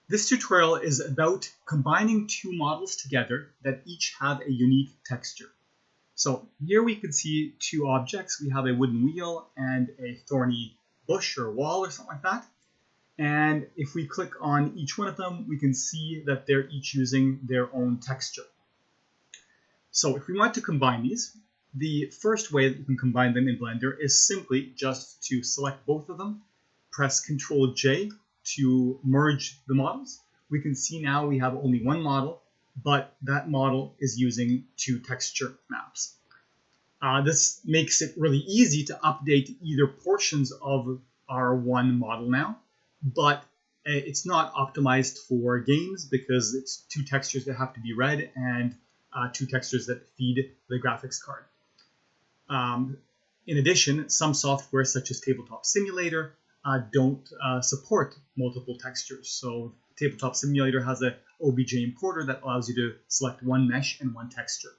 This tutorial is about combining two models together that each have a unique texture. So here we can see two objects. We have a wooden wheel and a thorny bush or wall or something like that. And if we click on each one of them, we can see that they're each using their own texture. So if we want to combine these, the first way that you can combine them in Blender is simply just to select both of them, press Ctrl J to merge the models. We can see now we have only one model, but that model is using two texture maps. This makes it really easy to update either portions of our one model now, but it's not optimized for games because it's two textures that have to be read and two textures that feed the graphics card. In addition, some software such as Tabletop Simulator don't support multiple textures. So Tabletop Simulator has a OBJ importer that allows you to select one mesh and one texture.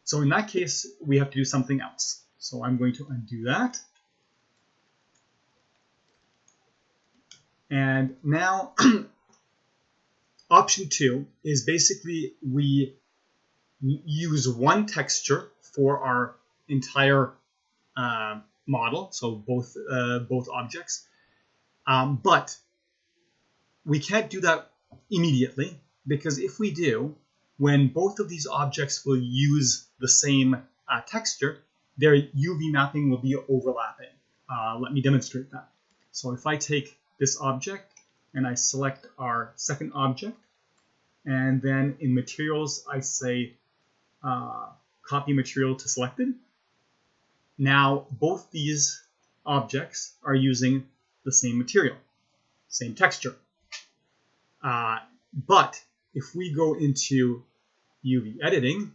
So in that case, we have to do something else. So I'm going to undo that. And now option 2 is basically we use one texture for our entire model, so both objects, but we can't do that immediately, because if we do, when both of these objects will use the same texture, their UV mapping will be overlapping. Let me demonstrate that. So if I take this object and I select our second object, and then in materials I say copy material to selected, now both these objects are using the same material, same texture. But if we go into UV editing,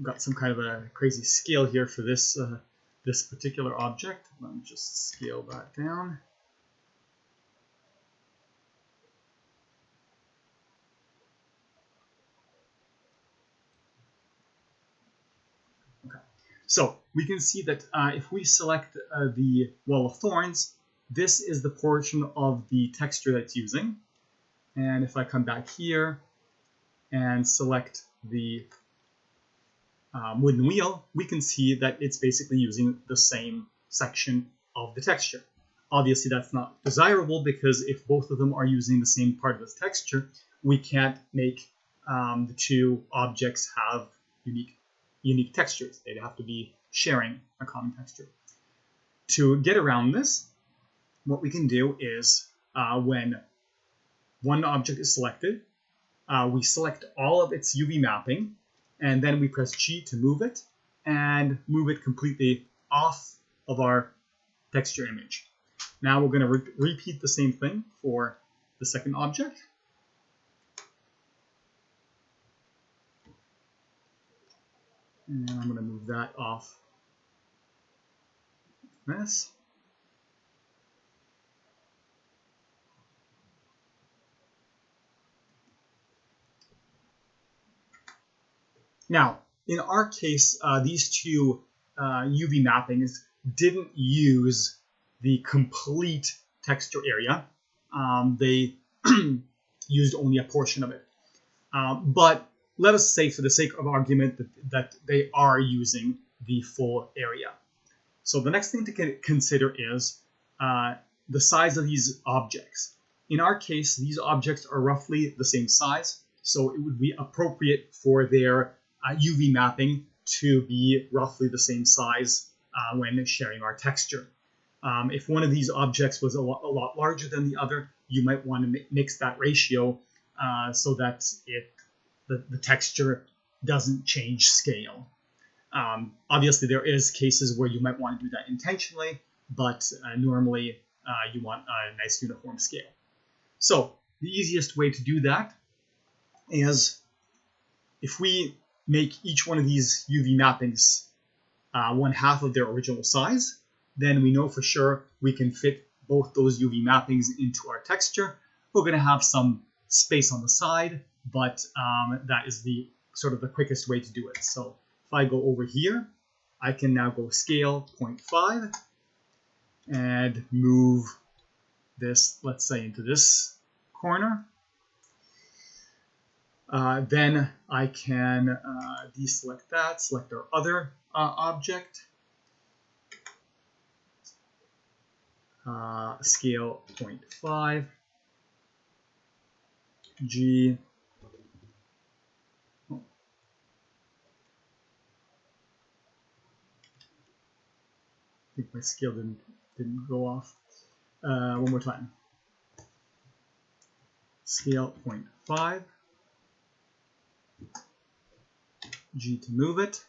got some kind of a crazy scale here for this this particular object. Let me just scale that down. So we can see that if we select the wall of thorns, this is the portion of the texture that's using. And if I come back here and select the wooden wheel, we can see that it's basically using the same section of the texture. Obviously, that's not desirable because if both of them are using the same part of the texture, we can't make the two objects have unique textures. They'd have to be sharing a common texture. To get around this, what we can do is when one object is selected, we select all of its UV mapping, and then we press G to move it and move it completely off of our texture image. Now we're going to repeat the same thing for the second object. And I'm going to move that off this. Now, in our case, these two UV mappings didn't use the complete texture area. They used only a portion of it. But let us say, for the sake of argument, that they are using the full area. So the next thing to consider is the size of these objects. In our case, these objects are roughly the same size, so it would be appropriate for their UV mapping to be roughly the same size when sharing our texture. If one of these objects was a lot larger than the other, you might want to mix that ratio so that the texture doesn't change scale. Obviously, there is cases where you might want to do that intentionally, but normally you want a nice uniform scale. So the easiest way to do that is if we make each one of these UV mappings 1/2 of their original size, then we know for sure we can fit both those UV mappings into our texture. We're going to have some space on the side, but that is the sort of the quickest way to do it. So if I go over here, I can now go scale 0.5, and move this, let's say, into this corner. Then I can deselect that, select our other object, scale 0.5, G. Oh. I think my scale didn't go off. One more time. Scale 0.5, G to move it.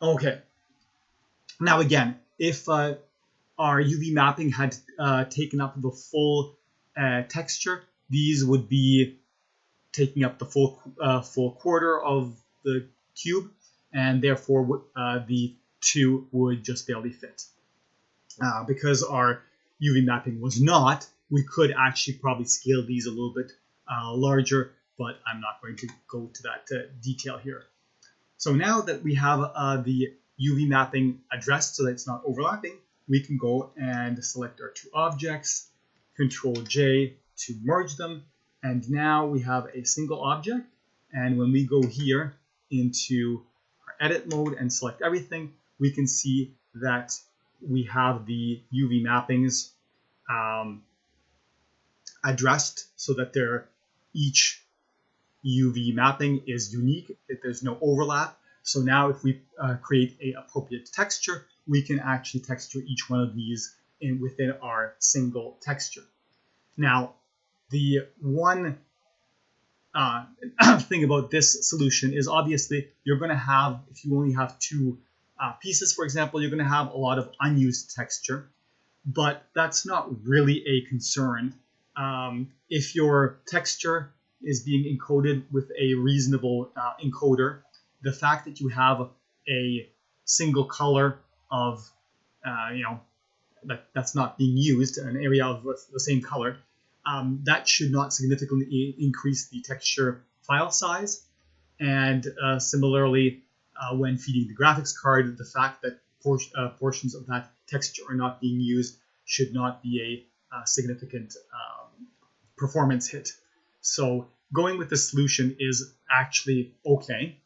Okay. Now again, if our UV mapping had taken up the full texture, these would be taking up the full quarter of the cube, and therefore the two would just barely fit. Because our UV mapping was not, we could actually probably scale these a little bit larger, but I'm not going to go to that detail here. So now that we have the UV mapping addressed so that it's not overlapping, we can go and select our two objects, Control J to merge them, and now we have a single object. And when we go here into our edit mode and select everything, we can see that we have the UV mappings addressed so that each UV mapping is unique, that there's no overlap. So now if we create an appropriate texture, we can actually texture each one of these within our single texture. Now, the one thing about this solution is obviously you're going to have, if you only have two pieces, for example, you're going to have a lot of unused texture, but that's not really a concern. If your texture is being encoded with a reasonable encoder, the fact that you have a single color of, that's not being used, an area of the same color, that should not significantly increase the texture file size. And similarly, when feeding the graphics card, the fact that portions of that texture are not being used should not be a significant performance hit. So going with the solution is actually okay.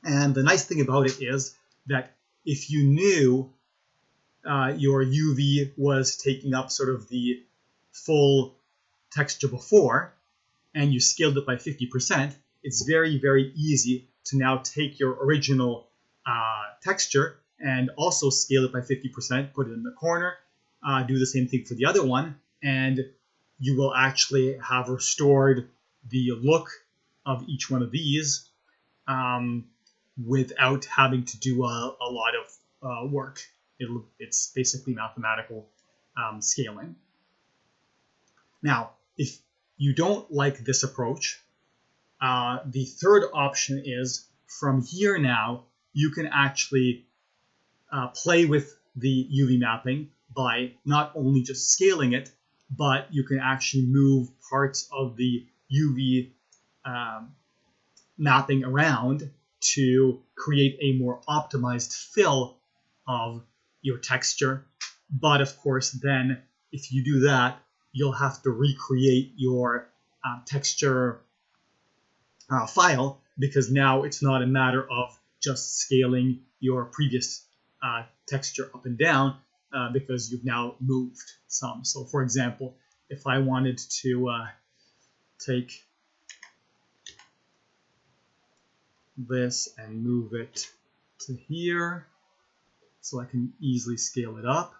And the nice thing about it is that if you knew your UV was taking up sort of the full texture before, and you scaled it by 50%, it's very, very easy to now take your original texture and also scale it by 50%, put it in the corner, do the same thing for the other one, and you will actually have restored the look of each one of these without having to do a lot of work. It's basically mathematical scaling. Now, if you don't like this approach, the third option is from here now, you can actually play with the UV mapping by not only just scaling it, but you can actually move parts of the UV mapping around to create a more optimized fill of your texture. But of course, then if you do that, you'll have to recreate your texture file, because now it's not a matter of just scaling your previous texture up and down, because you've now moved some. So for example, if I wanted to take this and move it to here, so I can easily scale it up.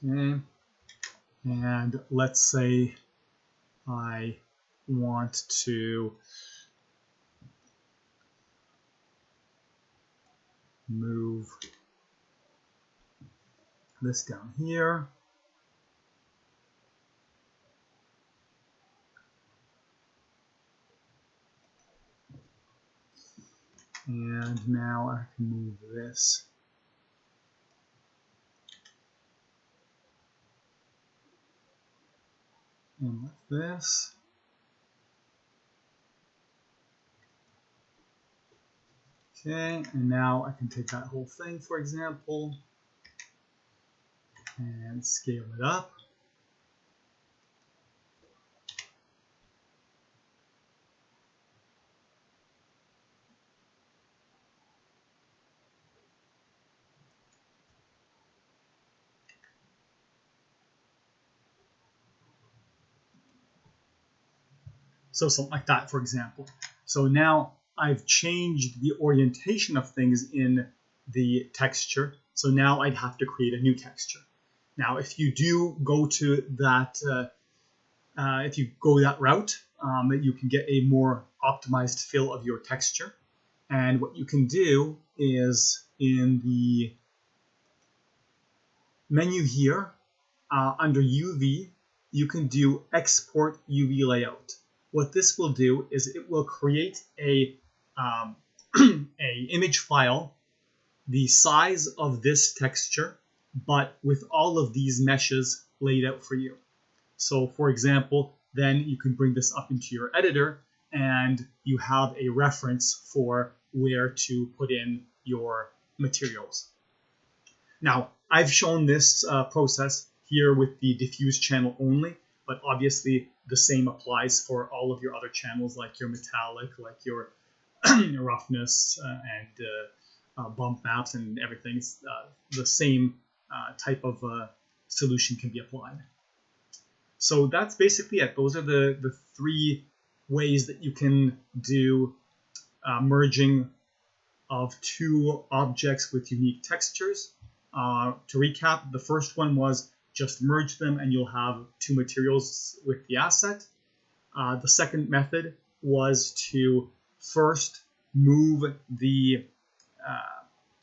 Okay, and let's say I want to move this down here. And now I can move this And like this. Okay, and now I can take that whole thing, for example, and scale it up. So something like that, for example. So now I've changed the orientation of things in the texture. So now I'd have to create a new texture. Now, if you do go to that, if you go that route, you can get a more optimized fill of your texture. And what you can do is in the menu here, under UV, you can do Export UV Layout. What this will do is it will create a image file the size of this texture, but with all of these meshes laid out for you. So for example, then you can bring this up into your editor and you have a reference for where to put in your materials. Now, I've shown this process here with the diffuse channel only, but obviously the same applies for all of your other channels, like your metallic, like your roughness and bump maps and everything. The same type of solution can be applied. So that's basically it. Those are the three ways that you can do merging of two objects with unique textures. To recap, the first one was just merge them and you'll have two materials with the asset. The second method was to first move the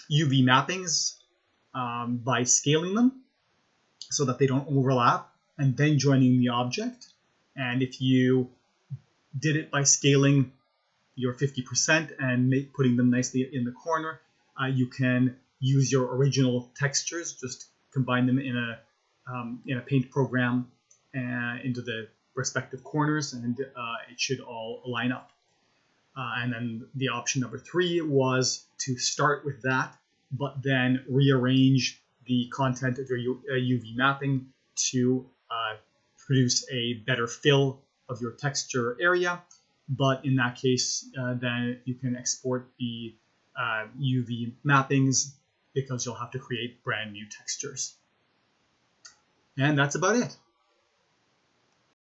UV mappings by scaling them so that they don't overlap, and then joining the object. And if you did it by scaling your 50% and putting them nicely in the corner, you can use your original textures, just combine them in a paint program into the respective corners, and it should all line up. And then the option number 3 was to start with that, but then rearrange the content of your UV mapping to produce a better fill of your texture area. But in that case, then you can export the UV mappings because you'll have to create brand new textures. And that's about it.